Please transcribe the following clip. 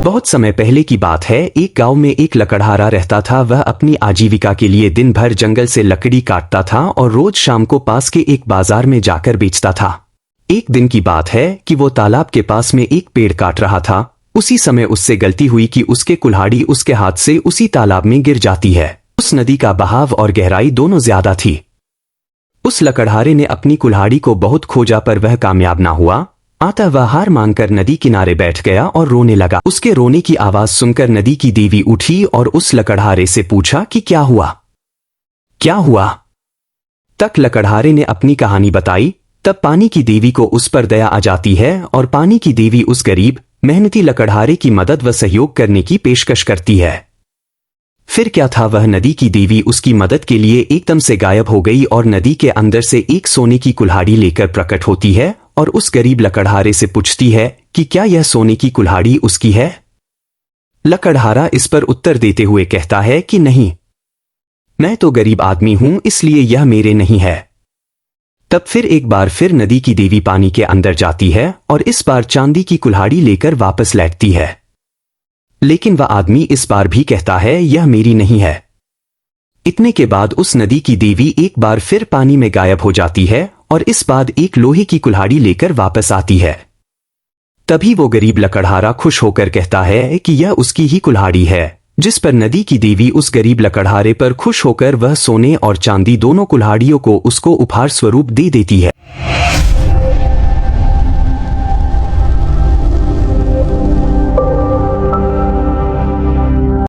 बहुत समय पहले की बात है। एक गांव में एक लकड़हारा रहता था। वह अपनी आजीविका के लिए दिन भर जंगल से लकड़ी काटता था और रोज शाम को पास के एक बाजार में जाकर बेचता था। एक दिन की बात है कि वो तालाब के पास में एक पेड़ काट रहा था। उसी समय उससे गलती हुई कि उसके कुल्हाड़ी उसके हाथ से उसी तालाब में गिर जाती है। उस नदी का बहाव और गहराई दोनों ज्यादा थी। उस लकड़हारे ने अपनी कुल्हाड़ी को बहुत खोजा पर वह कामयाब ना हुआ। अतः वह हार मानकर नदी किनारे बैठ गया और रोने लगा। उसके रोने की आवाज सुनकर नदी की देवी उठी और उस लकड़हारे से पूछा कि क्या हुआ, क्या हुआ। तक लकड़हारे ने अपनी कहानी बताई। तब पानी की देवी को उस पर दया आ जाती है और पानी की देवी उस गरीब मेहनती लकड़हारे की मदद व सहयोग करने की पेशकश करती है। फिर क्या था, वह नदी की देवी उसकी मदद के लिए एकदम से गायब हो गई और नदी के अंदर से एक सोने की कुल्हाड़ी लेकर प्रकट होती है और उस गरीब लकड़हारे से पूछती है कि क्या यह सोने की कुल्हाड़ी उसकी है। लकड़हारा इस पर उत्तर देते हुए कहता है कि नहीं, मैं तो गरीब आदमी हूं, इसलिए यह मेरे नहीं है। तब फिर एक बार फिर नदी की देवी पानी के अंदर जाती है और इस बार चांदी की कुल्हाड़ी लेकर वापस लौटती है। लेकिन वह आदमी इस बार भी कहता है यह मेरी नहीं है। इतने के बाद उस नदी की देवी एक बार फिर पानी में गायब हो जाती है और इस बाद एक लोहे की कुल्हाड़ी लेकर वापस आती है। तभी वो गरीब लकड़हारा खुश होकर कहता है कि यह उसकी ही कुल्हाड़ी है। जिस पर नदी की देवी उस गरीब लकड़हारे पर खुश होकर वह सोने और चांदी दोनों कुल्हाड़ियों को उसको उपहार स्वरूप दे देती है।